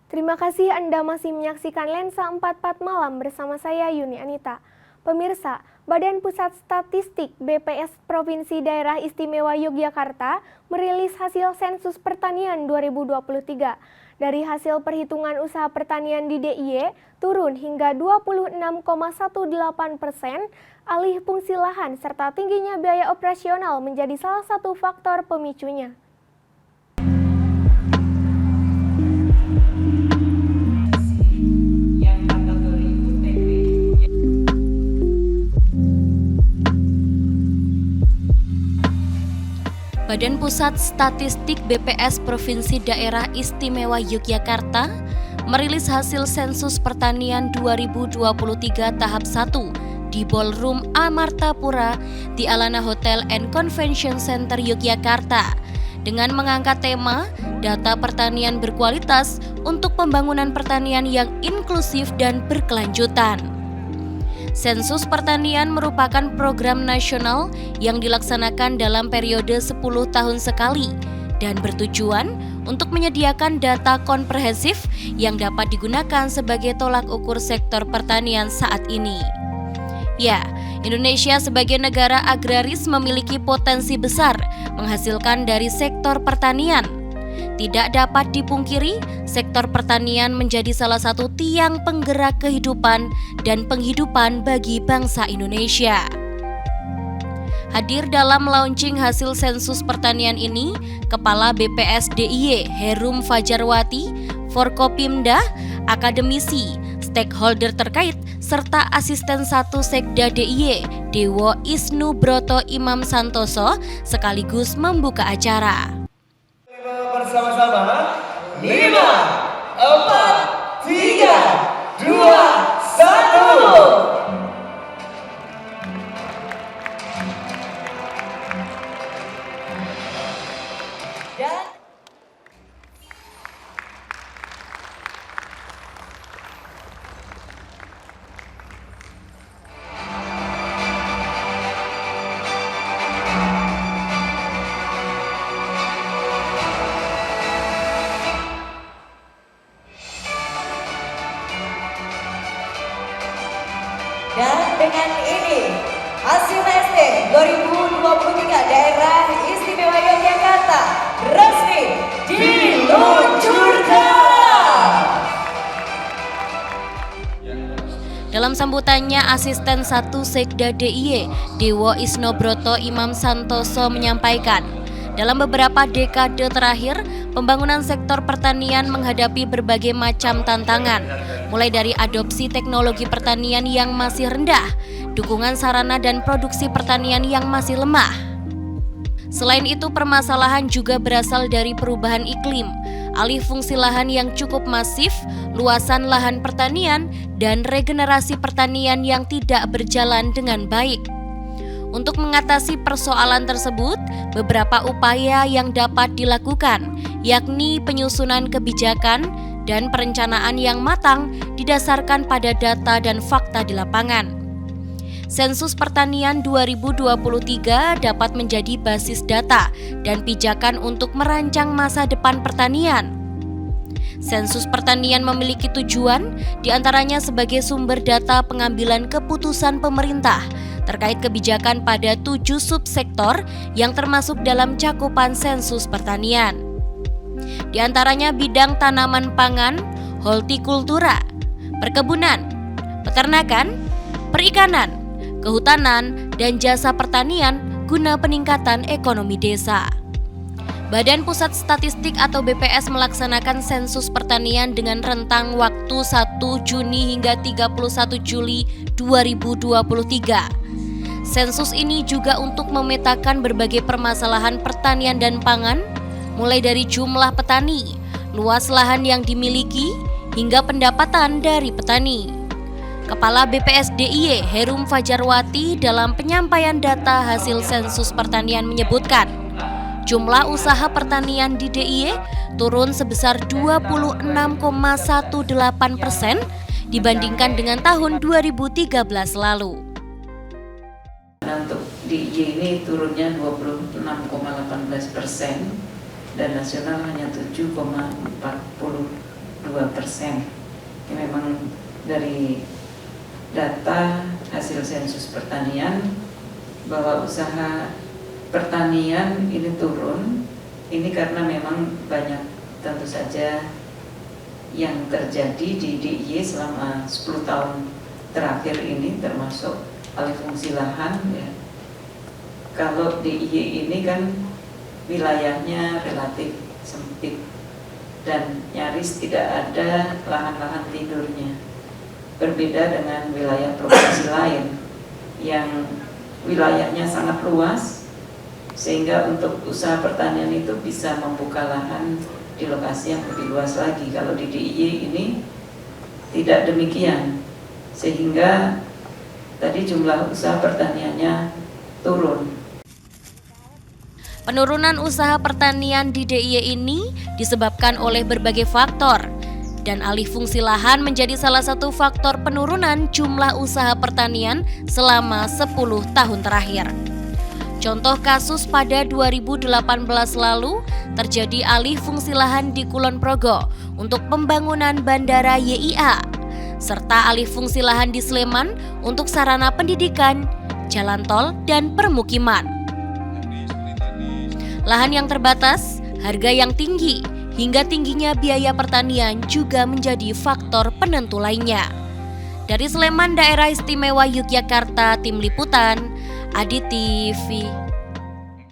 Terima kasih Anda masih menyaksikan Lensa 44 Malam bersama saya Yuni Anita. Pemirsa, Badan Pusat Statistik BPS Provinsi Daerah Istimewa Yogyakarta merilis hasil sensus pertanian 2023. Dari hasil perhitungan usaha pertanian di DIY turun hingga 26,18%, alih fungsi lahan serta tingginya biaya operasional menjadi salah satu faktor pemicunya. Badan Pusat Statistik BPS Provinsi Daerah Istimewa Yogyakarta merilis hasil sensus pertanian 2023 tahap 1 di Ballroom Amartapura di Alana Hotel and Convention Center Yogyakarta dengan mengangkat tema data pertanian berkualitas untuk pembangunan pertanian yang inklusif dan berkelanjutan. Sensus pertanian merupakan program nasional yang dilaksanakan dalam periode 10 tahun sekali dan bertujuan untuk menyediakan data komprehensif yang dapat digunakan sebagai tolak ukur sektor pertanian saat ini. Ya, Indonesia sebagai negara agraris memiliki potensi besar menghasilkan dari sektor pertanian. Tidak dapat dipungkiri, sektor pertanian menjadi salah satu tiang penggerak kehidupan dan penghidupan bagi bangsa Indonesia. Hadir dalam launching hasil sensus pertanian ini, Kepala BPS DIY Herum Fajarwati, Forkopimda, akademisi, stakeholder terkait, serta asisten 1 Sekda DIY Dewo Isnu Broto Imam Santoso sekaligus membuka acara. Bersama-sama 5, 4, 3, 2, 1. Dan dengan ini, hasil SD 2023 Daerah Istimewa Yogyakarta resmi diluncurkan. Dalam sambutannya, asisten 1 Sekda DIY Dewo Isnu Broto Imam Santoso menyampaikan, dalam beberapa dekade terakhir, pembangunan sektor pertanian menghadapi berbagai macam tantangan, mulai dari adopsi teknologi pertanian yang masih rendah, dukungan sarana dan produksi pertanian yang masih lemah. Selain itu, permasalahan juga berasal dari perubahan iklim, alih fungsi lahan yang cukup masif, luasan lahan pertanian, dan regenerasi pertanian yang tidak berjalan dengan baik. Untuk mengatasi persoalan tersebut, beberapa upaya yang dapat dilakukan, yakni penyusunan kebijakan dan perencanaan yang matang didasarkan pada data dan fakta di lapangan. Sensus pertanian 2023 dapat menjadi basis data dan pijakan untuk merancang masa depan pertanian. Sensus pertanian memiliki tujuan, diantaranya sebagai sumber data pengambilan keputusan pemerintah terkait kebijakan pada 7 subsektor yang termasuk dalam cakupan sensus pertanian. Di antaranya bidang tanaman pangan, hortikultura, perkebunan, peternakan, perikanan, kehutanan, dan jasa pertanian guna peningkatan ekonomi desa. Badan Pusat Statistik atau BPS melaksanakan sensus pertanian dengan rentang waktu 1 Juni hingga 31 Juli 2023. Sensus ini juga untuk memetakan berbagai permasalahan pertanian dan pangan, mulai dari jumlah petani, luas lahan yang dimiliki, hingga pendapatan dari petani. Kepala BPS DIY Herum Fajarwati dalam penyampaian data hasil sensus pertanian menyebutkan, jumlah usaha pertanian di DIY turun sebesar 26,18% dibandingkan dengan tahun 2013 lalu. Untuk DIY ini turunnya 26,18% dan nasional hanya 7,42%. 2%. Ini memang dari data hasil sensus pertanian bahwa usaha pertanian ini turun. Ini karena memang banyak tentu saja yang terjadi di DIY selama 10 tahun terakhir ini, termasuk alih fungsi lahan ya. Kalau DIY ini kan wilayahnya relatif sempit dan nyaris tidak ada lahan-lahan tidurnya. Berbeda dengan wilayah provinsi lain yang wilayahnya sangat luas, sehingga untuk usaha pertanian itu bisa membuka lahan di lokasi yang lebih luas lagi. Kalau di DIY ini tidak demikian, sehingga tadi jumlah usaha pertaniannya turun. Penurunan usaha pertanian di DIY ini disebabkan oleh berbagai faktor, dan alih fungsi lahan menjadi salah satu faktor penurunan jumlah usaha pertanian selama 10 tahun terakhir. Contoh kasus pada 2018 lalu terjadi alih fungsi lahan di Kulon Progo untuk pembangunan Bandara YIA, serta alih fungsi lahan di Sleman untuk sarana pendidikan, jalan tol, dan permukiman. Lahan yang terbatas, harga yang tinggi, hingga tingginya biaya pertanian juga menjadi faktor penentu lainnya. Dari Sleman, Daerah Istimewa Yogyakarta, Tim Liputan, ADI TV.